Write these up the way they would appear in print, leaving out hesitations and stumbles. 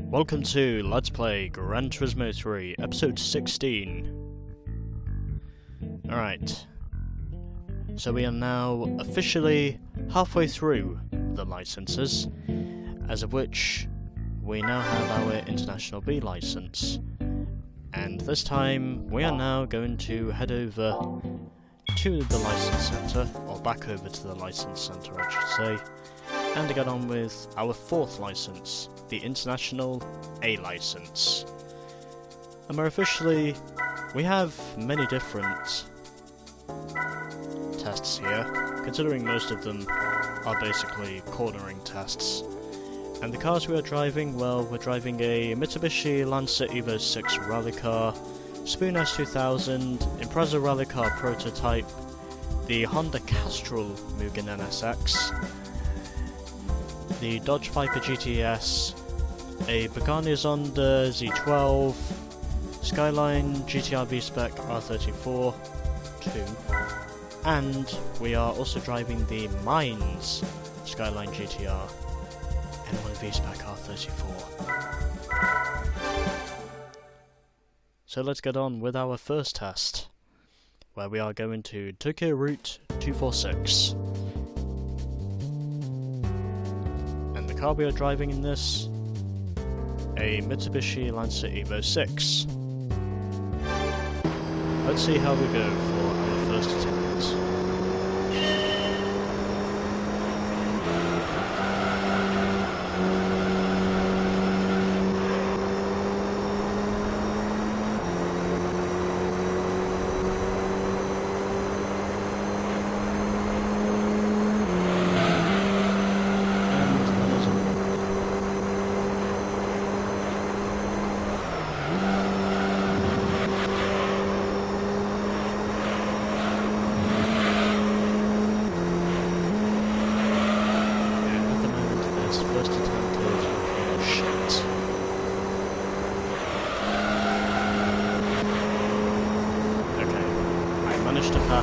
Welcome to Let's Play Gran Turismo 3, episode 16. Alright, so we are now officially halfway through the licenses, as of which we now have our International B license. And this time we are now going to head over to the license centre, or back over to the license centre I should say, and to get on with our fourth license, the International A license. And we have many different tests here, considering most of them are basically cornering tests. And the cars we are driving, well, we're driving a Mitsubishi Lancer Evo 6 rally car, Spoon S2000, Impreza rally car prototype, the Honda Castrol Mugen NSX, the Dodge Viper GTS, a Pagani Zonda Z12, Skyline Gtr V-Spec R34 2, and we are also driving the Mines Skyline Gtr N1 V-Spec R34. So let's get on with our first test, where we are going to Tokyo Route 246. And the car we are driving in this, a Mitsubishi Lancer Evo 6. Let's see how we go for our first attempt.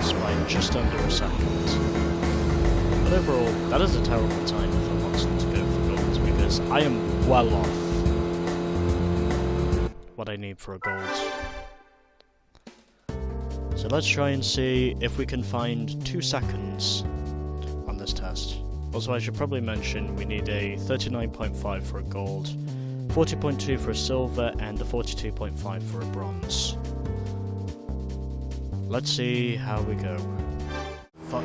By just under a second. But overall, that is a terrible time if I want to go for gold, because I am well off what I need for a gold. So let's try and see if we can find 2 seconds on this test. Also, I should probably mention we need a 39.5 for a gold, 40.2 for a silver, and a 42.5 for a bronze. Let's see how we go. Fuck.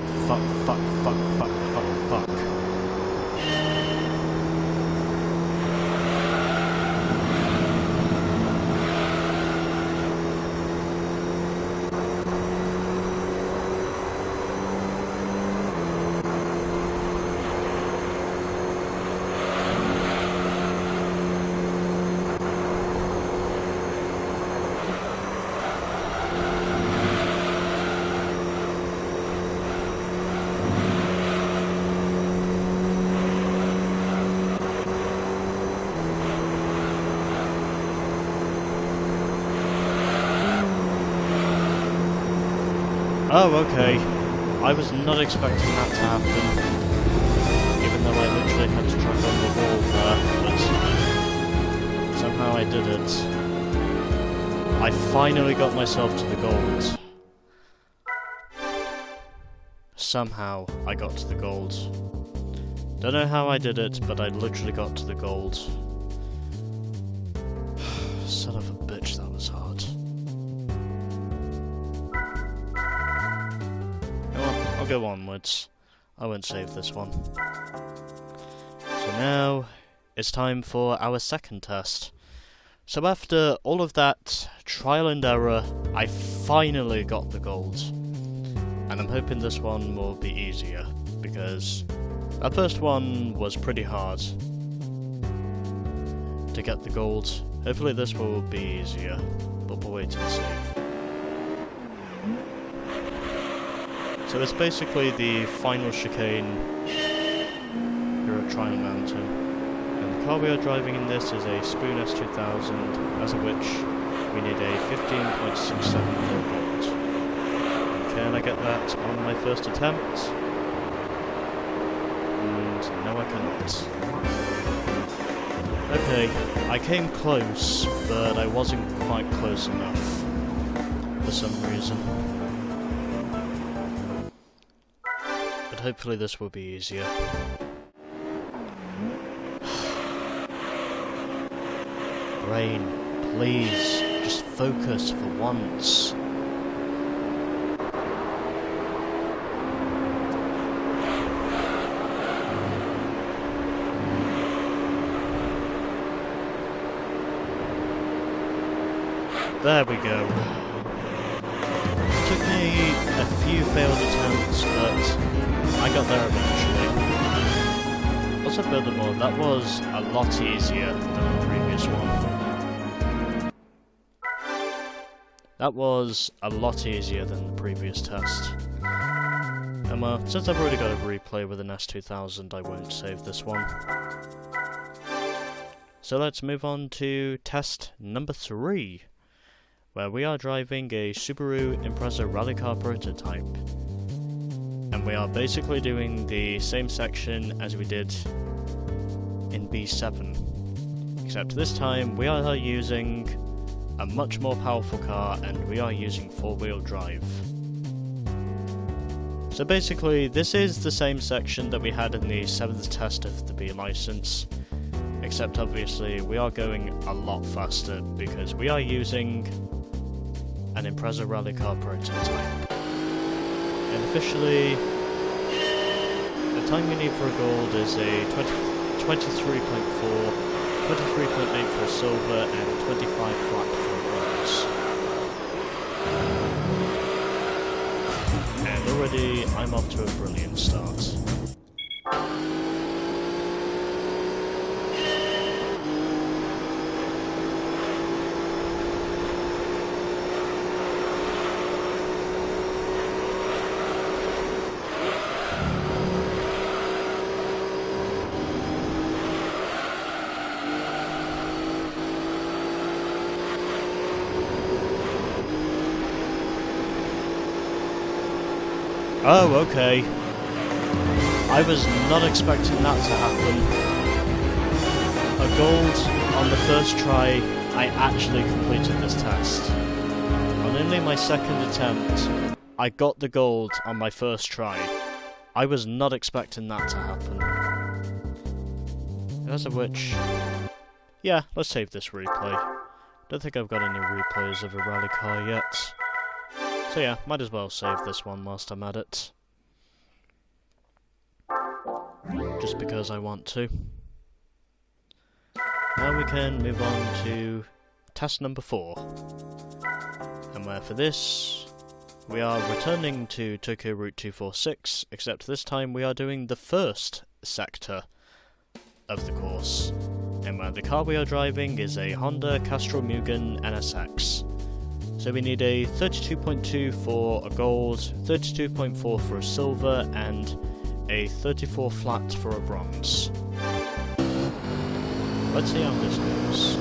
Oh, okay. I was not expecting that to happen, even though I literally had to truck on the wall there, but somehow I did it. I finally got myself to the gold. Somehow I got to the gold. Don't know how I did it, but I literally got to the gold. Son of a bitch, that was hard. I'll go onwards. I won't save this one. So now, it's time for our second test. So after all of that trial and error, I finally got the gold. And I'm hoping this one will be easier, because that first one was pretty hard to get the gold. Hopefully this one will be easier, but we'll wait and see. So it's basically the final chicane here at Trial Mountain. And the car we are driving in this is a Spoon S2000, as of which we need a 15.67 for gold. Can I get that on my first attempt? And no, I cannot. Okay, I came close, but I wasn't quite close enough for some reason. But hopefully this will be easier. Brain, please, just focus for once. There we go. It took me a few failed attempts, but I got there eventually. Also, furthermore, that was a lot easier than the previous one. That was a lot easier than the previous test. And well, since I've already got a replay with an S2000, I won't save this one. So let's move on to test number 3. Where we are driving a Subaru Impreza rally car prototype. And we are basically doing the same section as we did in B7. Except this time we are using a much more powerful car and we are using 4-wheel drive. So basically this is the same section that we had in the 7th test of the B license. Except obviously we are going a lot faster because we are using an Impreza rally car prototype. And officially, the time we need for a gold is a 23.4, 23.8 for a silver, and 25 flat for a bronze. And already I'm off to a brilliant start. Oh, okay. I was not expecting that to happen. A gold on the first try, I actually completed this test. On only my second attempt, I got the gold on my first try. I was not expecting that to happen. As of which, yeah, let's save this replay. Don't think I've got any replays of a rally car yet. So yeah, might as well save this one whilst I'm at it. Just because I want to. Now we can move on to test number 4. And where for this, we are returning to Tokyo Route 246, except this time we are doing the first sector of the course. And where the car we are driving is a Honda Castrol Mugen NSX. So we need a 32.2 for a gold, 32.4 for a silver, and a 34 flat for a bronze. Let's see how this goes.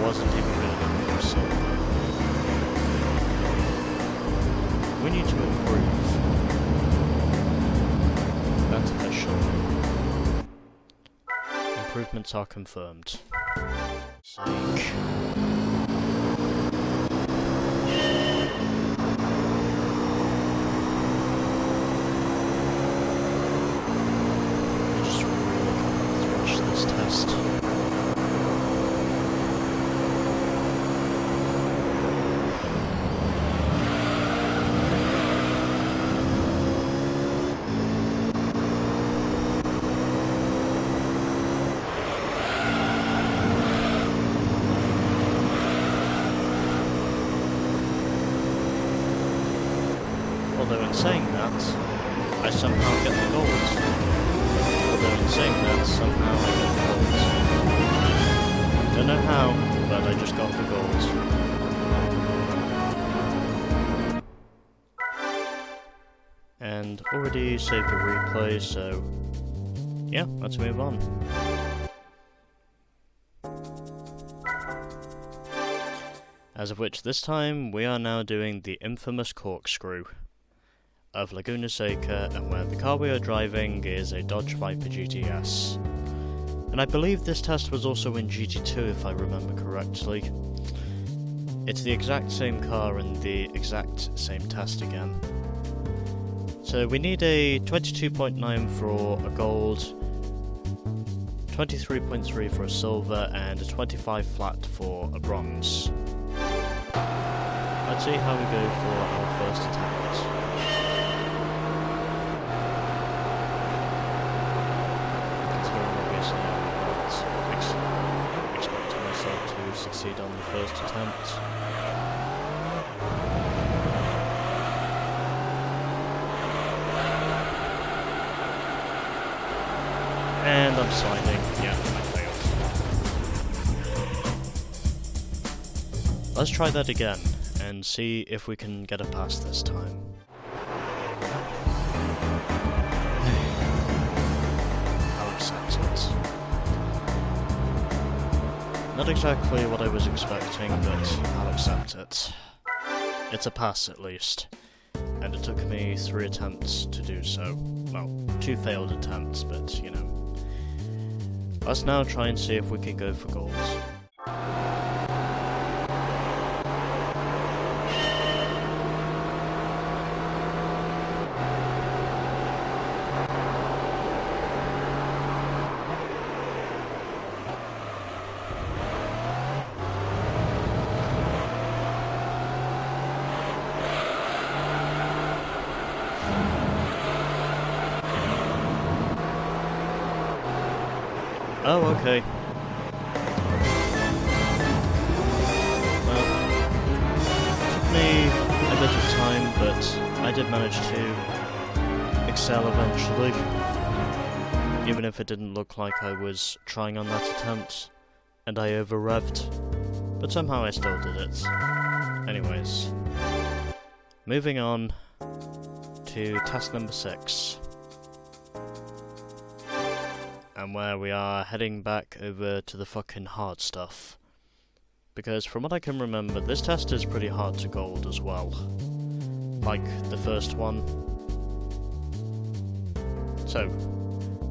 Wasn't even really good for a silver. We need to improve. That's official. Improvements are confirmed. Sake. I just really can't thrash this test. Although in saying that, I somehow get the gold. Although in saying that, somehow I get the gold. Don't know how, but I just got the gold. And already saved a replay, so yeah, let's move on. As of which this time we are now doing the infamous corkscrew of Laguna Seca, and where the car we are driving is a Dodge Viper GTS. And I believe this test was also in GT2 if I remember correctly. It's the exact same car and the exact same test again. So we need a 22.9 for a gold, 23.3 for a silver, and a 25 flat for a bronze. Let's see how we go for our first attempt. Considering obviously I'm not expecting myself to succeed on the first attempt. And I'm sliding. Yeah, I failed. Let's try that again and see if we can get a pass this time. I'll accept it. Not exactly what I was expecting, but I'll accept it. It's a pass at least. And it took me 3 attempts to do so. Well, 2 failed attempts, but you know. Let's now try and see if we can go for gold. Oh, okay. Well, it took me a bit of time, but I did manage to excel eventually. Even if it didn't look like I was trying on that attempt, and I over-revved. But somehow I still did it. Anyways. Moving on to test number 6. And where we are heading back over to the fucking hard stuff. Because from what I can remember, this test is pretty hard to gold as well. Like the first one. So,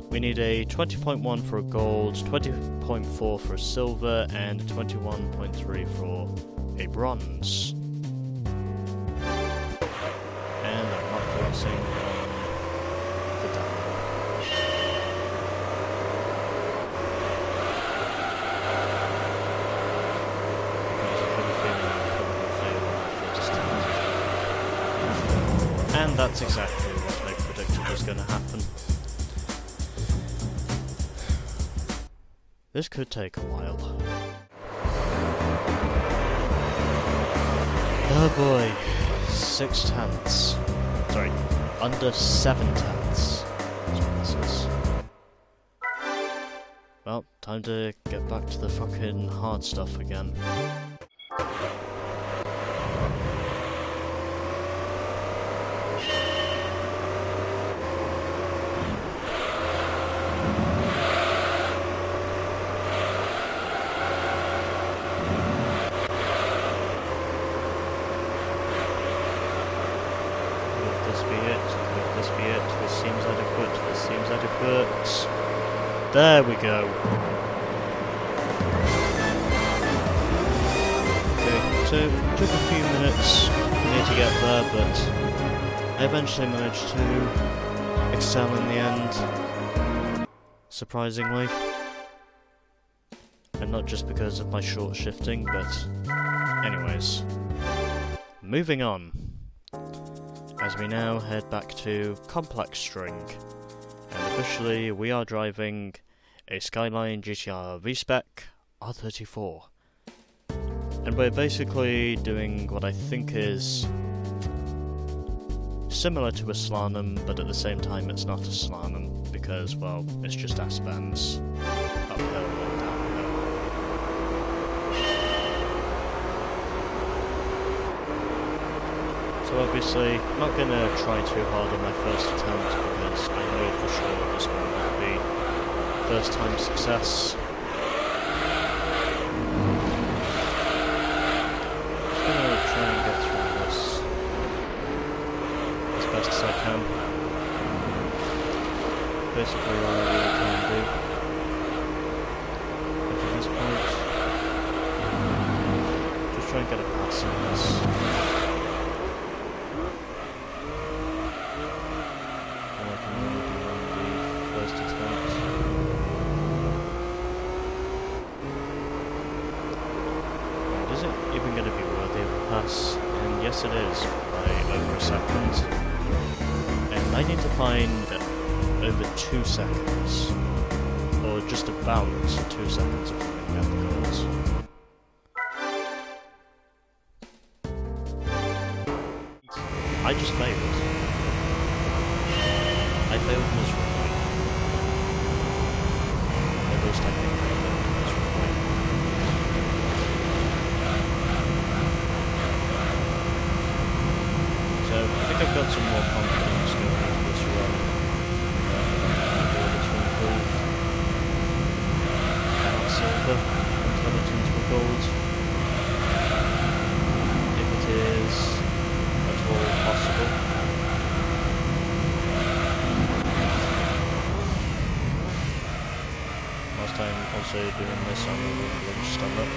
we need a 20.1 for a gold, 20.4 for a silver, and 21.3 for a bronze. And I'm not focusing on the down. And that's exactly what I predicted was going to happen. This could take a while. Oh boy, 6 tenths. Sorry, under 7 tenths. That's what this is. Well, time to get back to the fucking hard stuff again. There we go. Okay, so it took a few minutes for me to get there, but I eventually managed to excel in the end. Surprisingly. And not just because of my short shifting, but anyways. Moving on. As we now head back to complex string. And officially, we are driving a Skyline Gtr V-Spec R34. And we're basically doing what I think is similar to a slalom, but at the same time it's not a slalom, because, well, it's just S-bends, uphill and downhill. So obviously, I'm not going to try too hard on my first attempt, because I know for sure this will not be first time success. As I can. Basically all I really can do up to this point. Just try and get a pass in this. All I can really do on the first attempt. And is it even going to be worthy of a pass? And yes it is, by over a second. And I need to find over 2 seconds, or just about 2 seconds if I can get the goals. I just failed. I failed miserably. At least I think I failed miserably. So I think I've got some more confidence going into this run. I'll be able to improve that silver and turn it into a gold. If it is at all possible. Whilst I'm also doing this on a lunch stomach.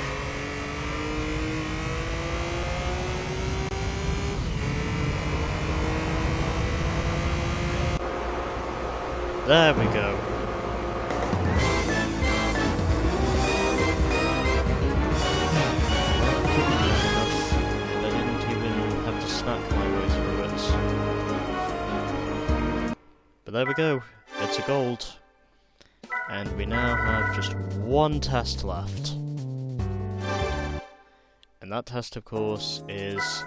There we go. And I didn't even have to snack my way through it. But there we go. It's a gold. And we now have just one test left. And that test, of course, is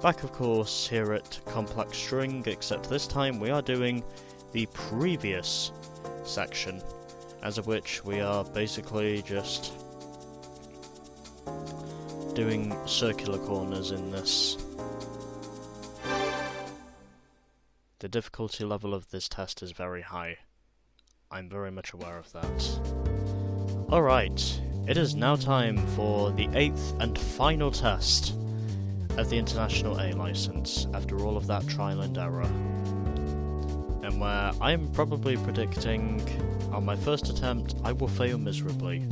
back, of course, here at Complex String, except this time we are doing the previous section, as of which we are basically just doing circular corners in this. The difficulty level of this test is very high. I'm very much aware of that. Alright, it is now time for the 8th and final test of the International A license, after all of that trial and error. And where I'm probably predicting, on my first attempt, I will fail miserably,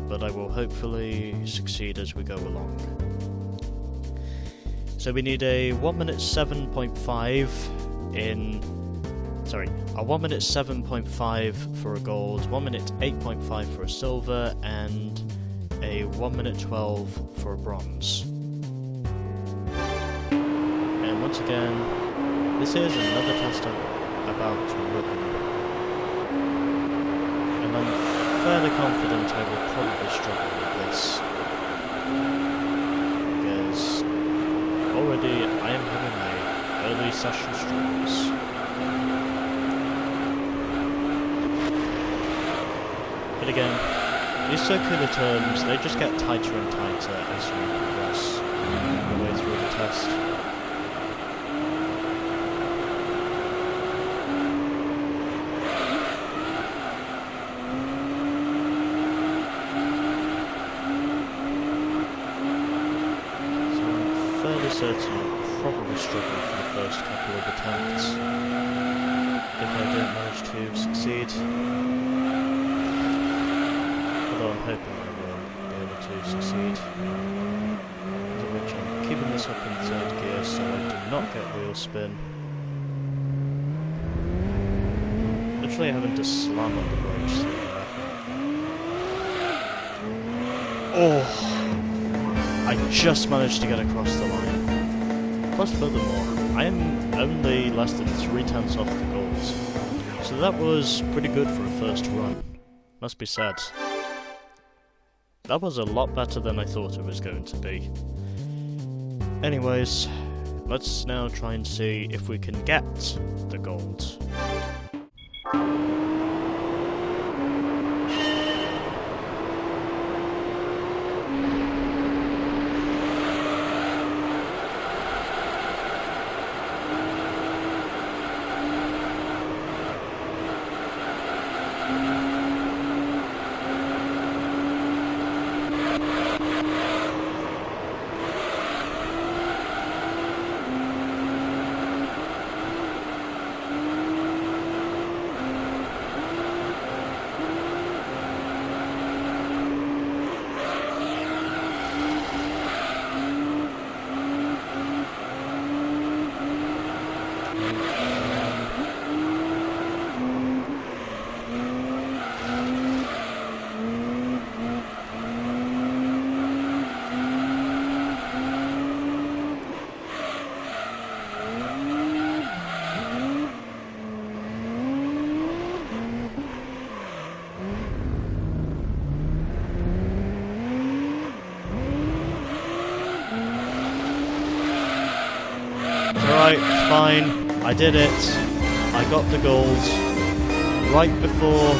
but I will hopefully succeed as we go along. So we need a 1 minute 7.5 a 1 minute 7.5 for a gold, 1 minute 8.5 for a silver, and a 1 minute 12 for a bronze. And once again, this is another test I'm about to run, and I'm fairly confident I will probably struggle with this, because already I am having my early session struggles. But again, these circular turns, they just get tighter and tighter as you progress the way through the test. So I'm fairly certain I'll probably struggle for the first couple of attempts if I don't manage to succeed. I'm hoping I will be able to succeed. As of which I'm keeping this up in 3rd gear so I do not get wheel spin. Literally having to slam on the brakes there. Oh! I just managed to get across the line. Plus furthermore, I am only less than 3/10 off the goals. So that was pretty good for a first run, must be said. That was a lot better than I thought it was going to be. Anyways, let's now try and see if we can get the gold. Alright, fine, I did it. I got the gold. Right before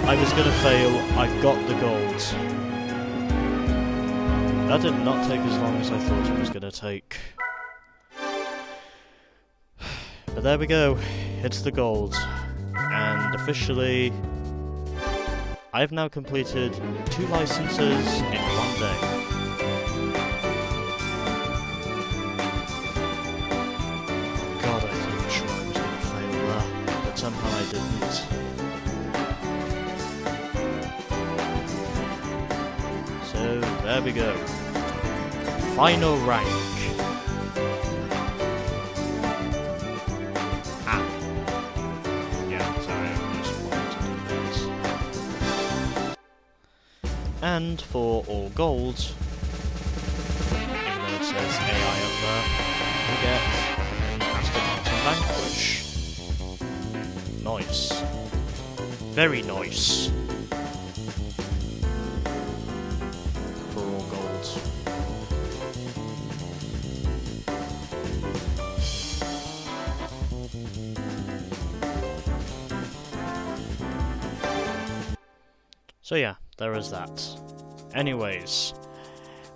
I was gonna fail, I got the gold. That did not take as long as I thought it was gonna take. But there we go, it's the gold. And officially, I've now completed 2 licenses in one day. Somehow I didn't. So, there we go. Final rank. Ah. Yeah, sorry, I just wanted to do that. And for all gold, even though it says AI up there, we get Aston Martin Vanquish. Nice. Very nice. For all gold. So yeah, there is that. Anyways,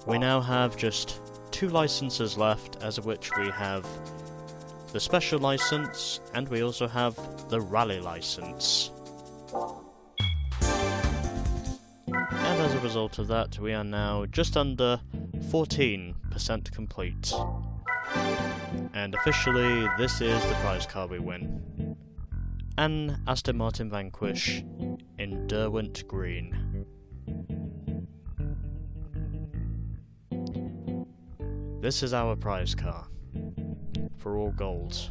we now have just 2 licenses left, as of which we have the special license, and we also have the rally license. And as a result of that, we are now just under 14% complete. And officially, this is the prize car we win. An Aston Martin Vanquish in Derwent Green. This is our prize car. For all gold.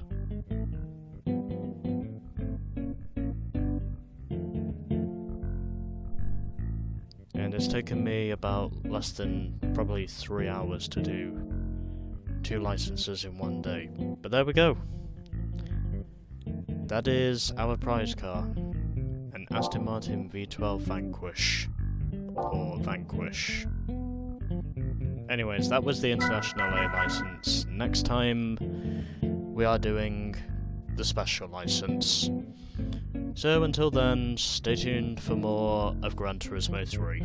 And it's taken me about less than probably 3 hours to do 2 licenses in one day. But there we go. That is our prize car. An Aston Martin V12 Vanquish. Or Vanquish. Anyways, that was the International A license. Next time, we are doing the special license. So until then, stay tuned for more of Gran Turismo 3.